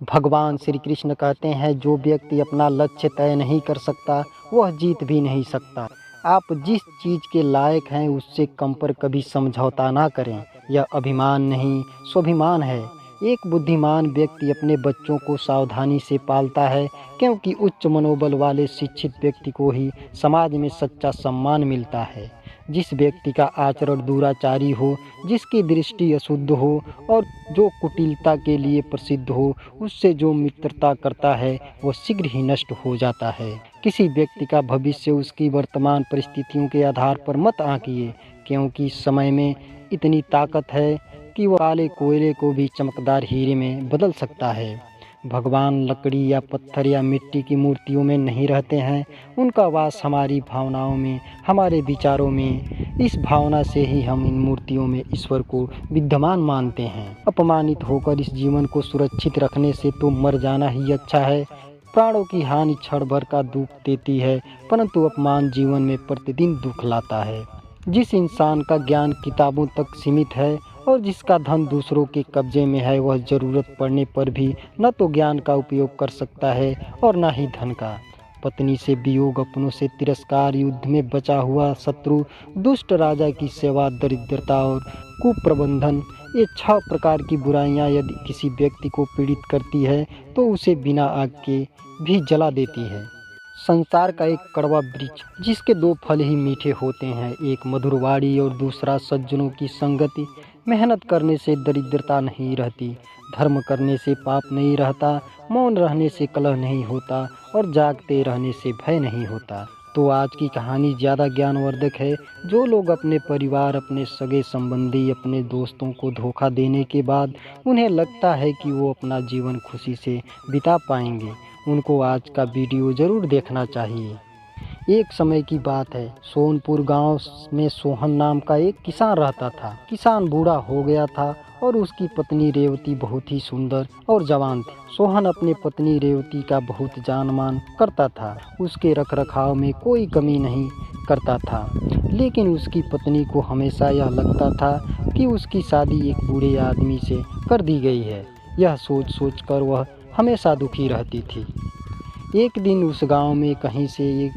भगवान श्री कृष्ण कहते हैं, जो व्यक्ति अपना लक्ष्य तय नहीं कर सकता वह जीत भी नहीं सकता। आप जिस चीज़ के लायक हैं उससे कम पर कभी समझौता ना करें। यह अभिमान नहीं, स्वाभिमान है। एक बुद्धिमान व्यक्ति अपने बच्चों को सावधानी से पालता है, क्योंकि उच्च मनोबल वाले शिक्षित व्यक्ति को ही समाज में सच्चा सम्मान मिलता है। जिस व्यक्ति का आचरण दुराचारी हो, जिसकी दृष्टि अशुद्ध हो और जो कुटिलता के लिए प्रसिद्ध हो, उससे जो मित्रता करता है वह शीघ्र ही नष्ट हो जाता है। किसी व्यक्ति का भविष्य उसकी वर्तमान परिस्थितियों के आधार पर मत आंकिए, क्योंकि समय में इतनी ताकत है कि वह काले कोयले को भी चमकदार हीरे में बदल सकता है। भगवान लकड़ी या पत्थर या मिट्टी की मूर्तियों में नहीं रहते हैं, उनका वास हमारी भावनाओं में, हमारे विचारों में। इस भावना से ही हम इन मूर्तियों में ईश्वर को विद्यमान मानते हैं। अपमानित होकर इस जीवन को सुरक्षित रखने से तो मर जाना ही अच्छा है। प्राणों की हानि क्षण भर का दुख देती है, परंतु अपमान जीवन में प्रतिदिन दुख लाता है। जिस इंसान का ज्ञान किताबों तक सीमित है और जिसका धन दूसरों के कब्जे में है, वह ज़रूरत पड़ने पर भी न तो ज्ञान का उपयोग कर सकता है और न ही धन का। पत्नी से वियोग, अपनों से तिरस्कार, युद्ध में बचा हुआ शत्रु, दुष्ट राजा की सेवा, दरिद्रता और कुप्रबंधन, ये 6 प्रकार की बुराइयां यदि किसी व्यक्ति को पीड़ित करती है तो उसे बिना आग के भी जला देती है। संसार का एक कड़वा वृक्ष जिसके 2 फल ही मीठे होते हैं, एक मधुरवाणी और दूसरा सज्जनों की संगति। मेहनत करने से दरिद्रता नहीं रहती, धर्म करने से पाप नहीं रहता, मौन रहने से कलह नहीं होता और जागते रहने से भय नहीं होता। तो आज की कहानी ज़्यादा ज्ञानवर्धक है। जो लोग अपने परिवार, अपने सगे संबंधी, अपने दोस्तों को धोखा देने के बाद उन्हें लगता है कि वो अपना जीवन खुशी से बिता पाएंगे, उनको आज का वीडियो ज़रूर देखना चाहिए। एक समय की बात है, सोनपुर गांव में सोहन नाम का एक किसान रहता था। किसान बूढ़ा हो गया था और उसकी पत्नी रेवती बहुत ही सुंदर और जवान थी। सोहन अपने पत्नी रेवती का बहुत जान मान करता था, उसके रखरखाव में कोई कमी नहीं करता था। लेकिन उसकी पत्नी को हमेशा यह लगता था कि उसकी शादी एक बूढ़े आदमी से कर दी गई है। यह सोच सोच कर वह हमेशा दुखी रहती थी। एक दिन उस गांव में कहीं से एक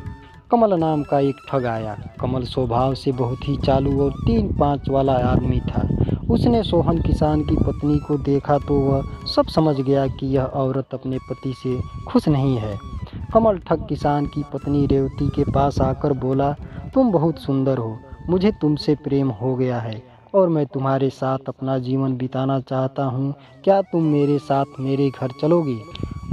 कमल नाम का एक ठग आया। कमल स्वभाव से बहुत ही चालू और 3-5 वाला आदमी था। उसने सोहन किसान की पत्नी को देखा तो वह सब समझ गया कि यह औरत अपने पति से खुश नहीं है। कमल ठग किसान की पत्नी रेवती के पास आकर बोला, तुम बहुत सुंदर हो, मुझे तुमसे प्रेम हो गया है और मैं तुम्हारे साथ अपना जीवन बिताना चाहता हूँ। क्या तुम मेरे साथ मेरे घर चलोगी?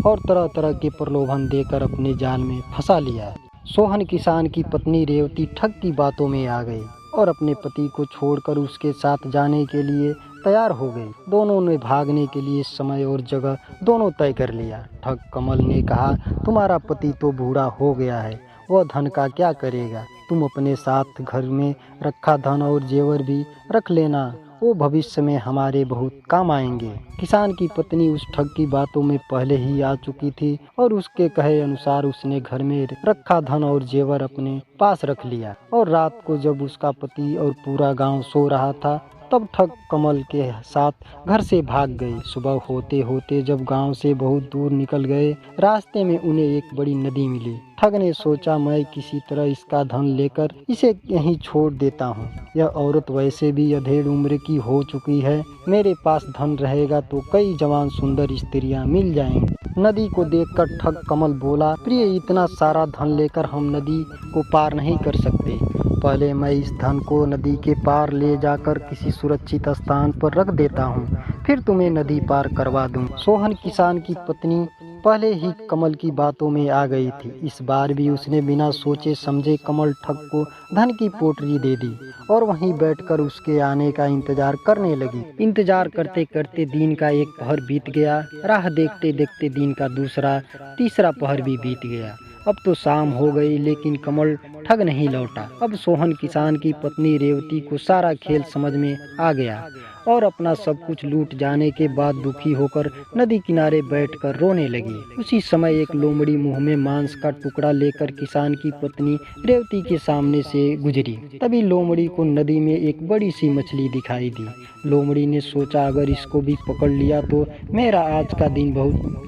और तरह तरह के प्रलोभन देकर अपने जाल में फंसा लिया। सोहन किसान की पत्नी रेवती ठग की बातों में आ गई और अपने पति को छोड़कर उसके साथ जाने के लिए तैयार हो गई। दोनों ने भागने के लिए समय और जगह दोनों तय कर लिया। ठग कमल ने कहा, तुम्हारा पति तो बूढ़ा हो गया है, वह धन का क्या करेगा? तुम अपने साथ घर में रखा धन और जेवर भी रख लेना, वो भविष्य में हमारे बहुत काम आएंगे। किसान की पत्नी उस ठग की बातों में पहले ही आ चुकी थी और उसके कहे अनुसार उसने घर में रखा धन और जेवर अपने पास रख लिया। और रात को जब उसका पति और पूरा गांव सो रहा था, तब ठग कमल के साथ घर से भाग गए। सुबह होते होते जब गांव से बहुत दूर निकल गए, रास्ते में उन्हें एक बड़ी नदी मिली। ठग ने सोचा, मैं किसी तरह इसका धन लेकर इसे यहीं छोड़ देता हूँ। यह औरत वैसे भी अधेड़ उम्र की हो चुकी है, मेरे पास धन रहेगा तो कई जवान सुंदर स्त्रियां मिल जाएंगी। नदी को देखकर ठग कमल बोला, प्रिय, इतना सारा धन लेकर हम नदी को पार नहीं कर सकते। पहले मैं इस धन को नदी के पार ले जाकर किसी सुरक्षित स्थान पर रख देता हूँ, फिर तुम्हें नदी पार करवा दूँ। सोहन किसान की पत्नी पहले ही कमल की बातों में आ गई थी। इस बार भी उसने बिना सोचे समझे कमल ठग को धन की पोटली दे दी और वहीं बैठकर उसके आने का इंतजार करने लगी। इंतजार करते करते दिन का एक पहर बीत गया। राह देखते देखते दिन का दूसरा, तीसरा पहर भी बीत गया। अब तो शाम हो गई, लेकिन कमल ठग नहीं लौटा। अब सोहन किसान की पत्नी रेवती को सारा खेल समझ में आ गया और अपना सब कुछ लूट जाने के बाद दुखी होकर नदी किनारे बैठकर रोने लगी। उसी समय एक लोमड़ी मुंह में मांस का टुकड़ा लेकर किसान की पत्नी रेवती के सामने से गुजरी। तभी लोमड़ी को नदी में एक बड़ी सी मछली दिखाई दी। लोमड़ी ने सोचा, अगर इसको भी पकड़ लिया तो मेरा आज का दिन बहुत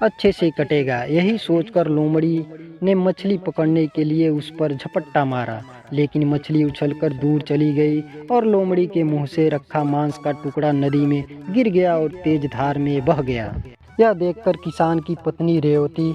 अच्छे से कटेगा। यही सोचकर लोमड़ी ने मछली पकड़ने के लिए उस पर झपट्टा मारा, लेकिन मछली उछलकर दूर चली गई और लोमड़ी के मुंह से रखा मांस का टुकड़ा नदी में गिर गया और तेज धार में बह गया। यह देखकर किसान की पत्नी रेवती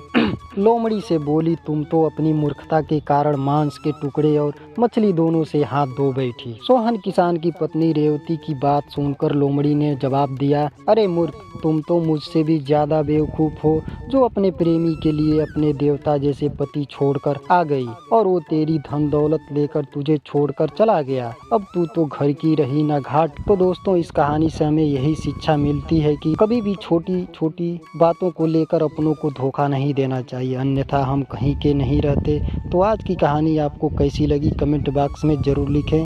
लोमड़ी से बोली, तुम तो अपनी मूर्खता के कारण मांस के टुकड़े और मछली दोनों से हाथ धो बैठी। सोहन किसान की पत्नी रेवती की बात सुनकर लोमड़ी ने जवाब दिया, अरे मूर्ख, तुम तो मुझसे भी ज्यादा बेवकूफ हो जो अपने प्रेमी के लिए अपने देवता जैसे पति छोड़कर आ गई और वो तेरी धन दौलत लेकर तुझे छोड़कर चला गया। अब तू तो घर की रही ना घाट। तो दोस्तों, इस कहानी से हमें यही शिक्षा मिलती है कि कभी भी छोटी छोटी बातों को लेकर अपनों को धोखा नहीं देना चाहिए, अन्यथा हम कहीं के नहीं रहते। तो आज की कहानी आपको कैसी लगी कमेंट बॉक्स में ज़रूर लिखें।